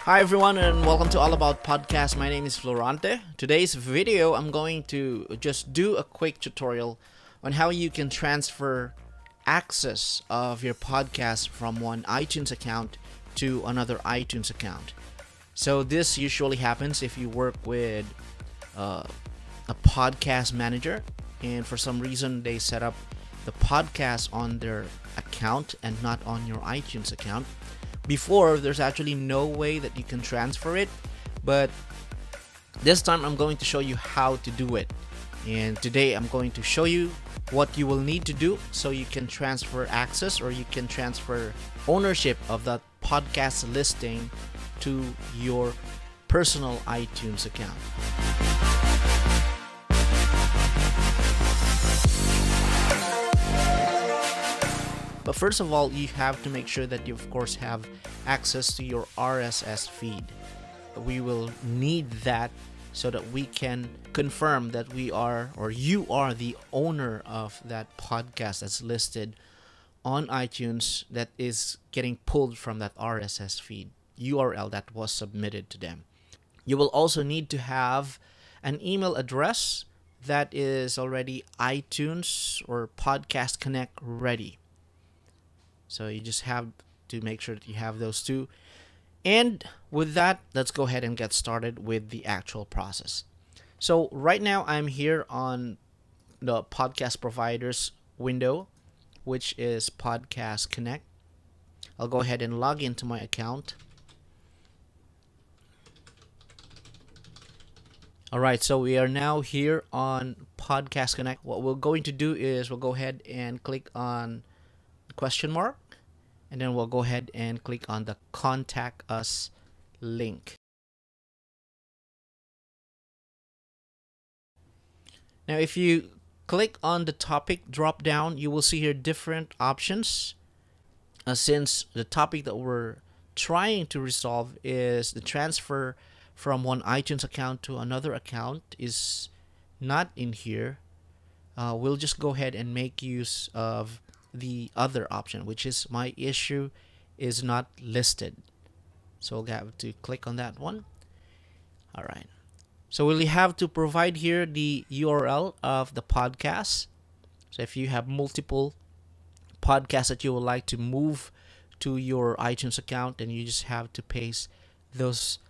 Hi everyone and welcome to All About Podcast. My name is Florante. Today's video I'm going to just do a quick tutorial on how you can transfer access of your podcast from one iTunes account to another iTunes account. So this usually happens if you work with a podcast manager and for some reason they set up the podcast on their account and not on your iTunes account. Before, there's actually no way that you can transfer it, but this time I'm going to show you how to do it. And today I'm going to show you what you will need to do so you can transfer access or you can transfer ownership of that podcast listing to your personal iTunes account. But first of all, you have to make sure that you of course have access to your RSS feed. We will need that so that we can confirm that we are or you are the owner of that podcast that's listed on iTunes that is getting pulled from that RSS feed URL that was submitted to them. You will also need to have an email address that is already iTunes or Podcast Connect ready. So you just have to make sure that you have those two. And with that, let's go ahead and get started with the actual process. So right now I'm here on the podcast providers window, which is Podcast Connect. I'll go ahead and log into my account. Alright, so we are now here on Podcast Connect. What we're going to do is we'll go ahead and click on the question mark. And then we'll go ahead and click on the Contact Us link. Now, if you click on the topic drop down, you will see here different options. Since the topic that we're trying to resolve is the transfer from one iTunes account to another account is not in here, we'll just go ahead and make use of the other option, which is my issue is not listed. So we'll have to click on that one. All right. So we'll have to provide here the URL of the podcast. So if you have multiple podcasts that you would like to move to your iTunes account, then you just have to paste those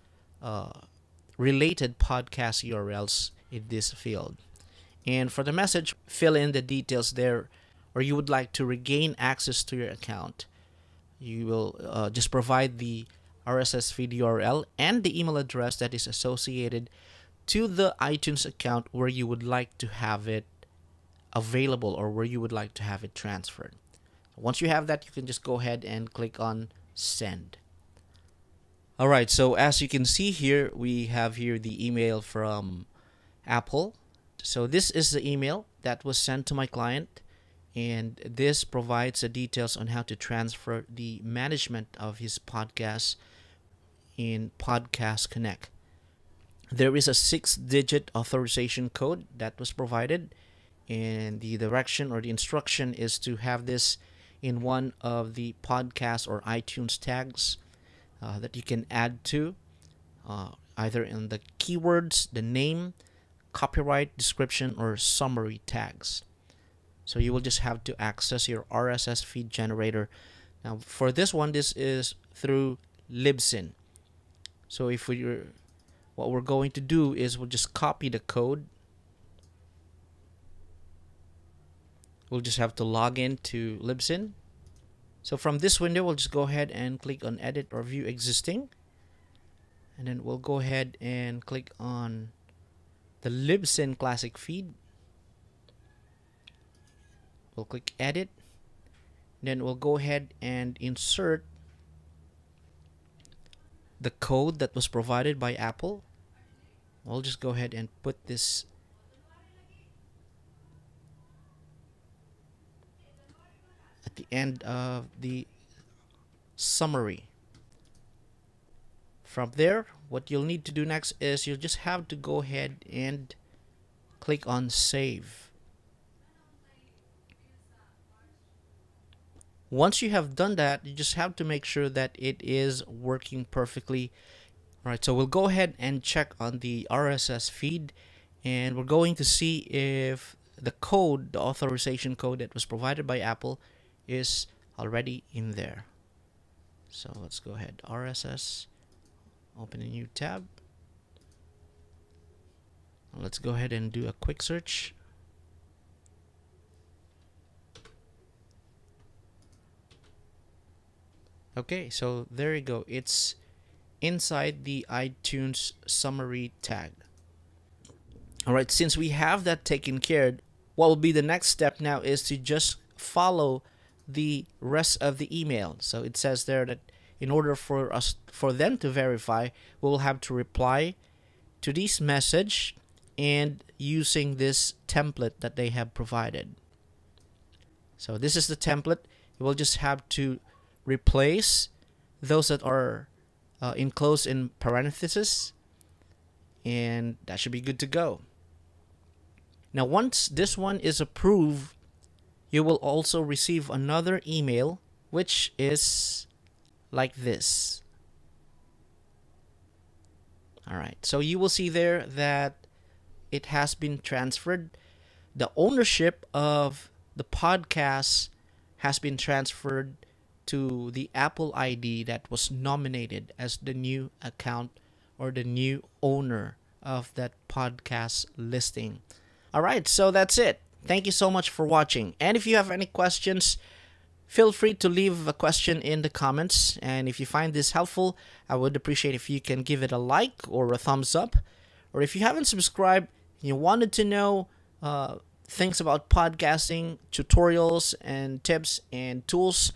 related podcast URLs in this field. And for the message, fill in the details there, or you would like to regain access to your account. You will just provide the RSS feed URL and the email address that is associated to the iTunes account where you would like to have it available or where you would like to have it transferred. Once you have that, you can just go ahead and click on Send. Alright, so as you can see here, we have here the email from Apple. So this is the email that was sent to my client. And this provides the details on how to transfer the management of his podcast in Podcast Connect. There is a 6-digit authorization code that was provided, and the direction or the instruction is to have this in one of the podcast or iTunes tags that you can add to, either in the keywords, the name, copyright, description, or summary tags. So you will just have to access your RSS feed generator. Now for this one, this is through Libsyn. So what we're going to do is we'll just copy the code. We'll just have to log in to Libsyn. So from this window, we'll just go ahead and click on Edit or View Existing. And then we'll go ahead and click on the Libsyn Classic feed. We'll click Edit. Then we'll go ahead and insert the code that was provided by Apple. We'll just go ahead and put this at the end of the summary. From there, what you'll need to do next is you'll just have to go ahead and click on Save. Once you have done that, you just have to make sure that it is working perfectly Alright, so we'll go ahead and check on the RSS feed, and we're going to see if the code, the authorization code that was provided by Apple, is already in there. So let's go ahead, RSS, open a new tab. Let's go ahead and do a quick search. Okay, so there you go. It's inside the iTunes summary tag. Alright, since we have that taken care of, what will be the next step now is to just follow the rest of the email. So it says there that in order for them to verify, we will have to reply to this message and using this template that they have provided. So this is the template. You will just have to replace those that are enclosed in parentheses, and that should be good to go. Now once this one is approved, you will also receive another email which is like this. Alright, so you will see there that it has been transferred. The ownership of the podcast has been transferred to the Apple ID that was nominated as the new account or the new owner of that podcast listing. Alright, so that's it. Thank you so much for watching. And if you have any questions, feel free to leave a question in the comments. And if you find this helpful, I would appreciate if you can give it a like or a thumbs up. Or if you haven't subscribed, you wanted to know things about podcasting, tutorials and tips and tools,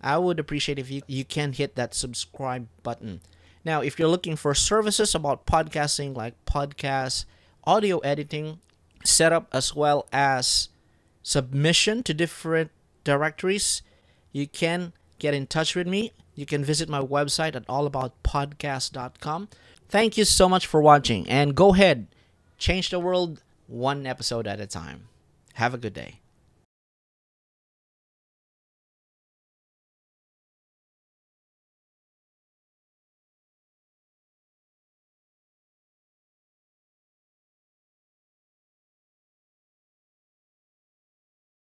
I would appreciate if you can hit that subscribe button. Now, if you're looking for services about podcasting like podcast, audio editing, setup, as well as submission to different directories, you can get in touch with me. You can visit my website at allaboutpodcast.com. Thank you so much for watching, and go ahead, change the world one episode at a time. Have a good day.